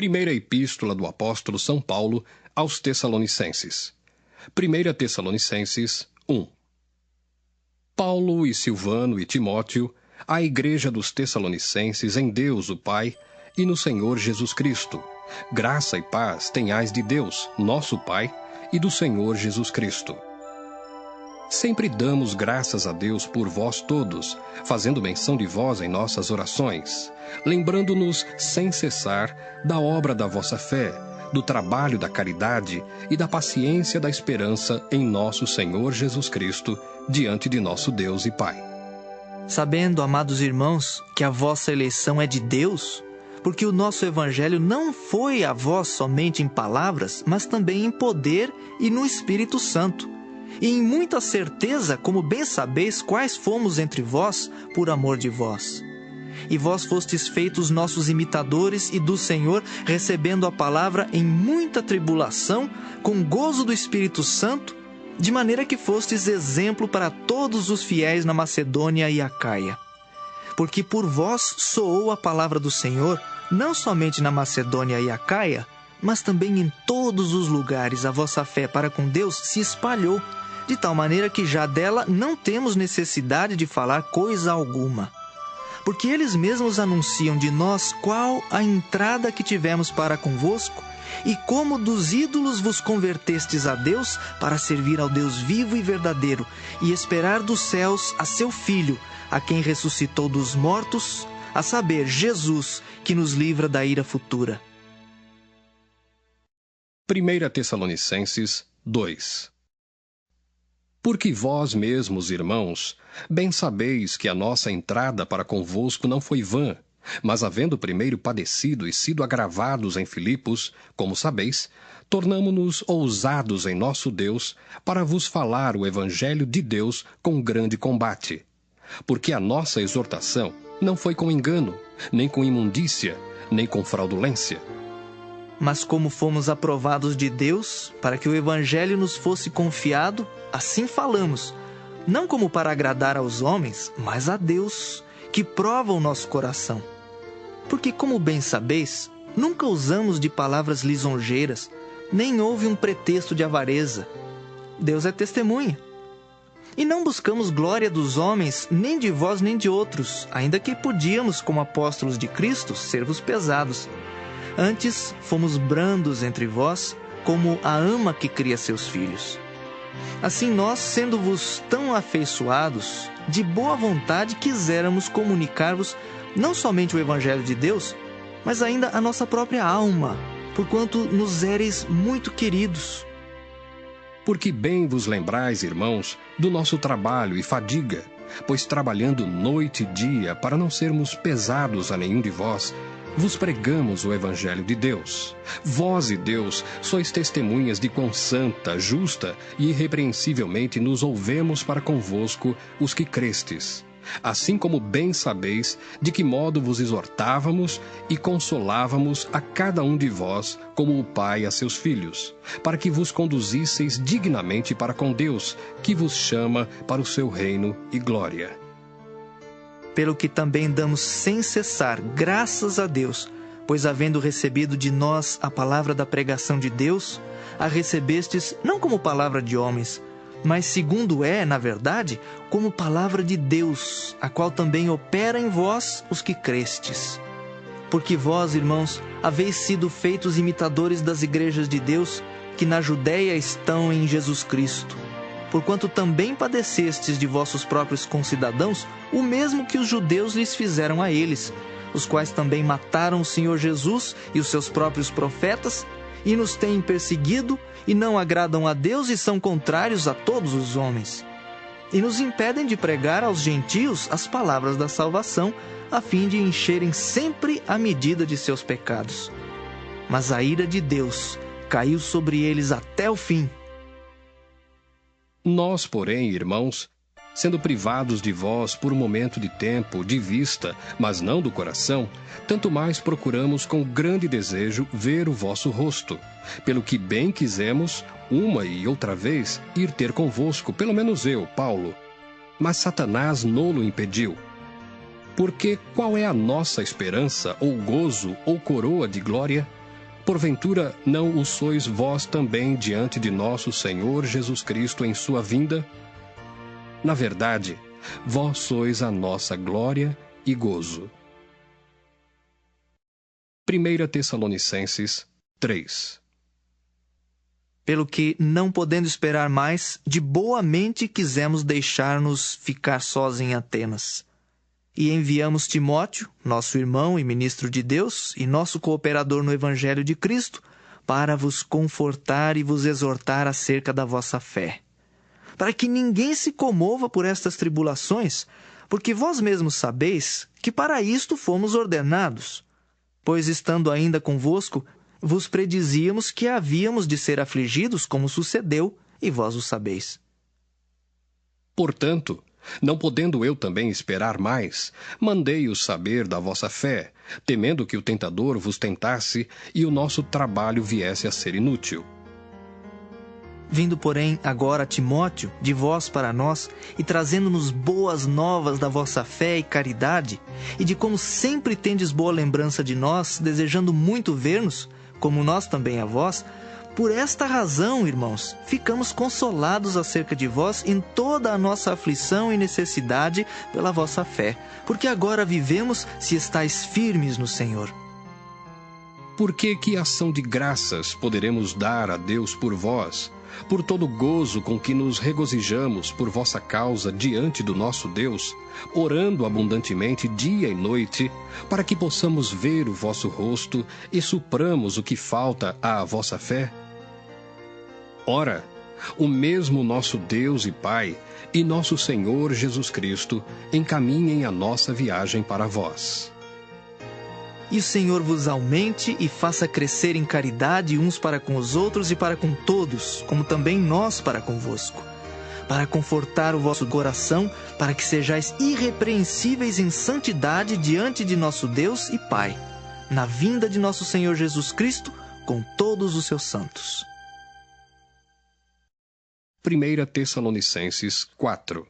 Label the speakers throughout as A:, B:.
A: Primeira Epístola do Apóstolo São Paulo aos Tessalonicenses. 1 Tessalonicenses 1. Paulo e Silvano e Timóteo, à Igreja dos Tessalonicenses em Deus o Pai e no Senhor Jesus Cristo. Graça e paz tenhais de Deus, nosso Pai, e do Senhor Jesus Cristo. Sempre damos graças a Deus por vós todos, fazendo menção de vós em nossas orações, lembrando-nos sem cessar da obra da vossa fé, do trabalho da caridade e da paciência da esperança em nosso Senhor Jesus Cristo, diante de nosso Deus e Pai.
B: Sabendo, amados irmãos, que a vossa eleição é de Deus, porque o nosso Evangelho não foi a vós somente em palavras, mas também em poder e no Espírito Santo, e em muita certeza, como bem sabeis, quais fomos entre vós por amor de vós. E vós fostes feitos nossos imitadores e do Senhor, recebendo a palavra em muita tribulação, com gozo do Espírito Santo, de maneira que fostes exemplo para todos os fiéis na Macedônia e Acaia. Porque por vós soou a palavra do Senhor, não somente na Macedônia e Acaia, mas também em todos os lugares a vossa fé para com Deus se espalhou, de tal maneira que já dela não temos necessidade de falar coisa alguma. Porque eles mesmos anunciam de nós qual a entrada que tivemos para convosco, e como dos ídolos vos convertestes a Deus para servir ao Deus vivo e verdadeiro, e esperar dos céus a seu Filho, a quem ressuscitou dos mortos, a saber, Jesus, que nos livra da ira futura.
A: 1 Tessalonicenses 2. Porque vós mesmos, irmãos, bem sabeis que a nossa entrada para convosco não foi vã, mas havendo primeiro padecido e sido agravados em Filipos, como sabeis, tornamo-nos ousados em nosso Deus para vos falar o Evangelho de Deus com grande combate. Porque a nossa exortação não foi com engano, nem com imundícia, nem com fraudulência.
B: Mas como fomos aprovados de Deus, para que o Evangelho nos fosse confiado, assim falamos, não como para agradar aos homens, mas a Deus, que prova o nosso coração. Porque, como bem sabeis, nunca usamos de palavras lisonjeiras, nem houve um pretexto de avareza. Deus é testemunha. E não buscamos glória dos homens, nem de vós nem de outros, ainda que podíamos, como apóstolos de Cristo, ser-vos pesados. Antes, fomos brandos entre vós, como a ama que cria seus filhos. Assim nós, sendo-vos tão afeiçoados, de boa vontade quiséramos comunicar-vos não somente o Evangelho de Deus, mas ainda a nossa própria alma, porquanto nos éreis muito queridos.
A: Porque bem vos lembrais, irmãos, do nosso trabalho e fadiga, pois trabalhando noite e dia para não sermos pesados a nenhum de vós, vos pregamos o Evangelho de Deus. Vós e Deus sois testemunhas de quão santa, justa e irrepreensivelmente nos ouvemos para convosco os que crestes. Assim como bem sabeis de que modo vos exortávamos e consolávamos a cada um de vós, como o Pai a seus filhos, para que vos conduzisseis dignamente para com Deus, que vos chama para o seu reino e glória.
B: Pelo que também damos sem cessar graças a Deus, pois havendo recebido de nós a palavra da pregação de Deus, a recebestes não como palavra de homens, mas segundo é, na verdade, como palavra de Deus, a qual também opera em vós os que crestes. Porque vós, irmãos, haveis sido feitos imitadores das igrejas de Deus, que na Judéia estão em Jesus Cristo. Porquanto também padecestes de vossos próprios concidadãos o mesmo que os judeus lhes fizeram a eles, os quais também mataram o Senhor Jesus e os seus próprios profetas, e nos têm perseguido, e não agradam a Deus e são contrários a todos os homens. E nos impedem de pregar aos gentios as palavras da salvação, a fim de encherem sempre a medida de seus pecados. Mas a ira de Deus caiu sobre eles até o fim.
A: Nós, porém, irmãos, sendo privados de vós por um momento de tempo, de vista, mas não do coração, tanto mais procuramos com grande desejo ver o vosso rosto, pelo que bem quisemos, uma e outra vez, ir ter convosco, pelo menos eu, Paulo. Mas Satanás no-lo impediu. Porque qual é a nossa esperança, ou gozo, ou coroa de glória? Porventura, não o sois vós também diante de nosso Senhor Jesus Cristo em sua vinda? Na verdade, vós sois a nossa glória e gozo. 1 Tessalonicenses 3.
B: Pelo que, não podendo esperar mais, de boa mente quisemos deixar-nos ficar sós em Atenas. E enviamos Timóteo, nosso irmão e ministro de Deus, e nosso cooperador no Evangelho de Cristo, para vos confortar e vos exortar acerca da vossa fé. Para que ninguém se comova por estas tribulações, porque vós mesmos sabeis que para isto fomos ordenados. Pois, estando ainda convosco, vos predizíamos que havíamos de ser afligidos, como sucedeu, e vós o sabeis.
A: Portanto, não podendo eu também esperar mais, mandei-os saber da vossa fé, temendo que o tentador vos tentasse e o nosso trabalho viesse a ser inútil.
B: Vindo, porém, agora Timóteo, de vós para nós, e trazendo-nos boas novas da vossa fé e caridade, e de como sempre tendes boa lembrança de nós, desejando muito ver-nos, como nós também a vós, por esta razão, irmãos, ficamos consolados acerca de vós em toda a nossa aflição e necessidade pela vossa fé, porque agora vivemos se estáis firmes no Senhor.
A: Porque que ação de graças poderemos dar a Deus por vós, por todo o gozo com que nos regozijamos por vossa causa diante do nosso Deus, orando abundantemente dia e noite, para que possamos ver o vosso rosto e supramos o que falta à vossa fé? Ora, o mesmo nosso Deus e Pai e nosso Senhor Jesus Cristo encaminhem a nossa viagem para vós.
B: E o Senhor vos aumente e faça crescer em caridade uns para com os outros e para com todos, como também nós para convosco, para confortar o vosso coração, para que sejais irrepreensíveis em santidade diante de nosso Deus e Pai, na vinda de nosso Senhor Jesus Cristo, com todos os seus santos.
A: 1 Tessalonicenses 4.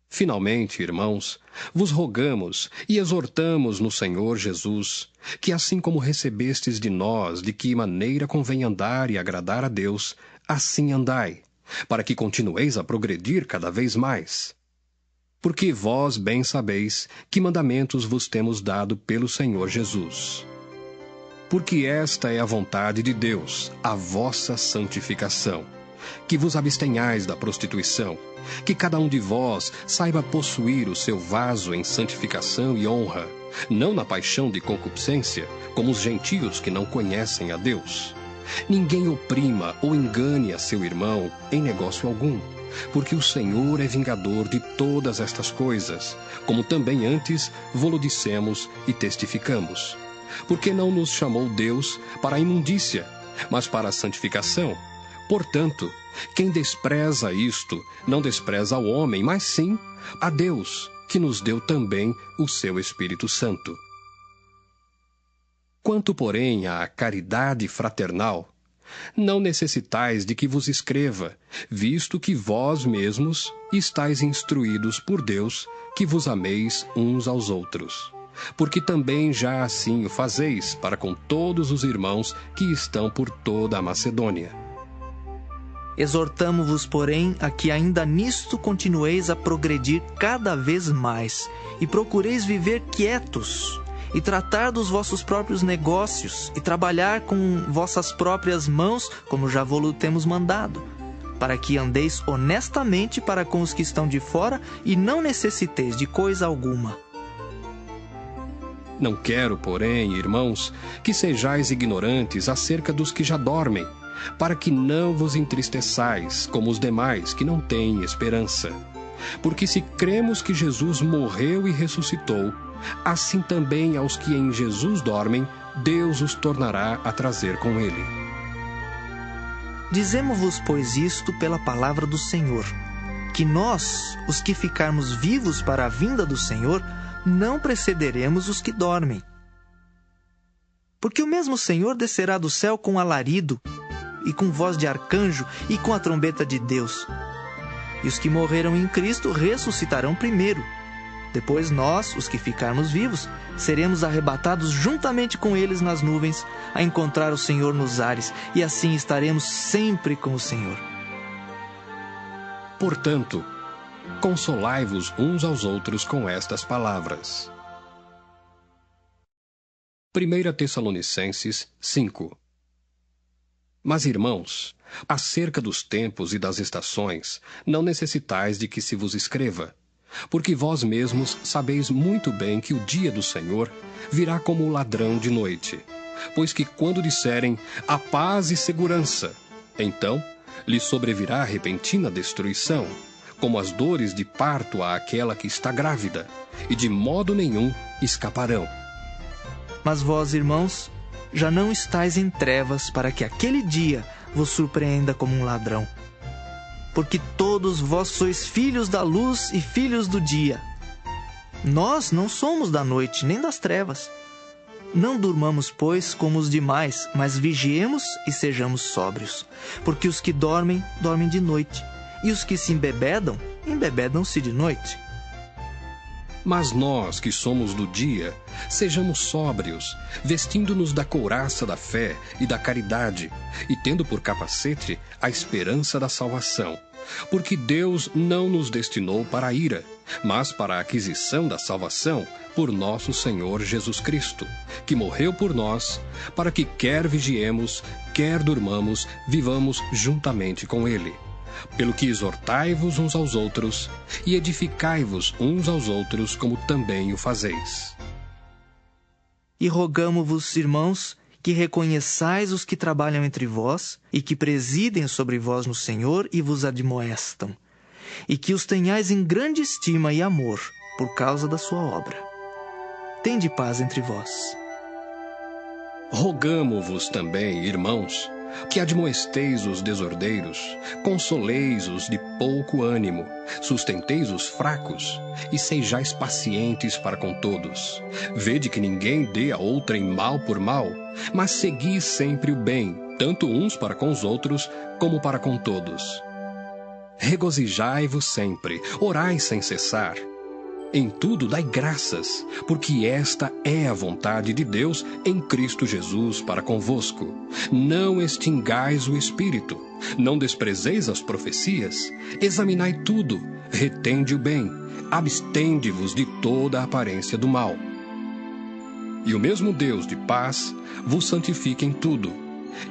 A: Finalmente, irmãos, vos rogamos e exortamos no Senhor Jesus, que assim como recebestes de nós de que maneira convém andar e agradar a Deus, assim andai, para que continueis a progredir cada vez mais. Porque vós bem sabeis que mandamentos vos temos dado pelo Senhor Jesus. Porque esta é a vontade de Deus, a vossa santificação, que vos abstenhais da prostituição, que cada um de vós saiba possuir o seu vaso em santificação e honra, não na paixão de concupiscência, como os gentios que não conhecem a Deus. Ninguém oprima ou engane a seu irmão em negócio algum, porque o Senhor é vingador de todas estas coisas, como também antes vô-lo dissemos e testificamos. Porque não nos chamou Deus para a imundícia, mas para a santificação. Portanto, quem despreza isto, não despreza ao homem, mas sim a Deus, que nos deu também o seu Espírito Santo. Quanto, porém, à caridade fraternal, não necessitais de que vos escreva, visto que vós mesmos estáis instruídos por Deus, que vos ameis uns aos outros. Porque também já assim o fazeis para com todos os irmãos que estão por toda a Macedônia.
B: Exortamo-vos, porém, a que ainda nisto continueis a progredir cada vez mais, e procureis viver quietos, e tratar dos vossos próprios negócios, e trabalhar com vossas próprias mãos, como já vô-lo temos mandado, para que andeis honestamente para com os que estão de fora, e não necessiteis de coisa alguma.
A: Não quero, porém, irmãos, que sejais ignorantes acerca dos que já dormem, para que não vos entristeçais como os demais que não têm esperança. Porque se cremos que Jesus morreu e ressuscitou, assim também aos que em Jesus dormem, Deus os tornará a trazer com ele.
B: Dizemo-vos, pois, isto pela palavra do Senhor, que nós, os que ficarmos vivos para a vinda do Senhor, não precederemos os que dormem. Porque o mesmo Senhor descerá do céu com alarido, e com voz de arcanjo, e com a trombeta de Deus. E os que morreram em Cristo ressuscitarão primeiro. Depois nós, os que ficarmos vivos, seremos arrebatados juntamente com eles nas nuvens, a encontrar o Senhor nos ares, e assim estaremos sempre com o Senhor.
A: Portanto, consolai-vos uns aos outros com estas palavras. 1 Tessalonicenses 5. Mas, irmãos, acerca dos tempos e das estações, não necessitais de que se vos escreva, porque vós mesmos sabeis muito bem que o dia do Senhor virá como o ladrão de noite. Pois que quando disserem a paz e segurança, então lhes sobrevirá repentina destruição, como as dores de parto àquela que está grávida, e de modo nenhum escaparão.
B: Mas vós, irmãos, já não estáis em trevas para que aquele dia vos surpreenda como um ladrão. Porque todos vós sois filhos da luz e filhos do dia. Nós não somos da noite nem das trevas. Não durmamos, pois, como os demais, mas vigiemos e sejamos sóbrios. Porque os que dormem, dormem de noite, e os que se embebedam, embebedam-se de noite.
A: Mas nós, que somos do dia, sejamos sóbrios, vestindo-nos da couraça da fé e da caridade, e tendo por capacete a esperança da salvação. Porque Deus não nos destinou para a ira, mas para a aquisição da salvação por nosso Senhor Jesus Cristo, que morreu por nós, para que quer vigiemos, quer durmamos, vivamos juntamente com Ele. Pelo que exortai-vos uns aos outros, e edificai-vos uns aos outros, como também o fazeis.
B: E rogamo-vos, irmãos, que reconheçais os que trabalham entre vós, e que presidem sobre vós no Senhor e vos admoestam, e que os tenhais em grande estima e amor, por causa da sua obra. Tende paz entre vós.
A: Rogamo-vos também, irmãos, que admoesteis os desordeiros, consoleis-os de pouco ânimo, sustenteis os fracos, e sejais pacientes para com todos. Vede que ninguém dê a outrem mal por mal, mas segui sempre o bem, tanto uns para com os outros, como para com todos. Regozijai-vos sempre, orai sem cessar. Em tudo dai graças, porque esta é a vontade de Deus em Cristo Jesus para convosco. Não extingais o Espírito, não desprezeis as profecias, examinai tudo, retende o bem, abstende-vos de toda a aparência do mal. E o mesmo Deus de paz vos santifique em tudo,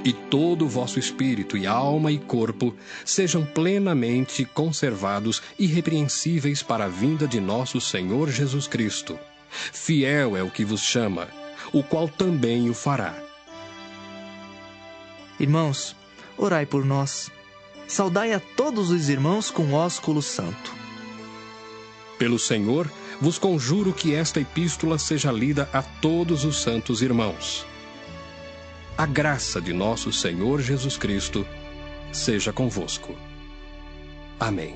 A: e todo o vosso espírito e alma e corpo sejam plenamente conservados irrepreensíveis para a vinda de nosso Senhor Jesus Cristo. Fiel é o que vos chama, o qual também o fará.
B: Irmãos, orai por nós. Saudai a todos os irmãos com ósculo santo.
A: Pelo Senhor, vos conjuro que esta epístola seja lida a todos os santos irmãos. A graça de nosso Senhor Jesus Cristo seja convosco. Amém.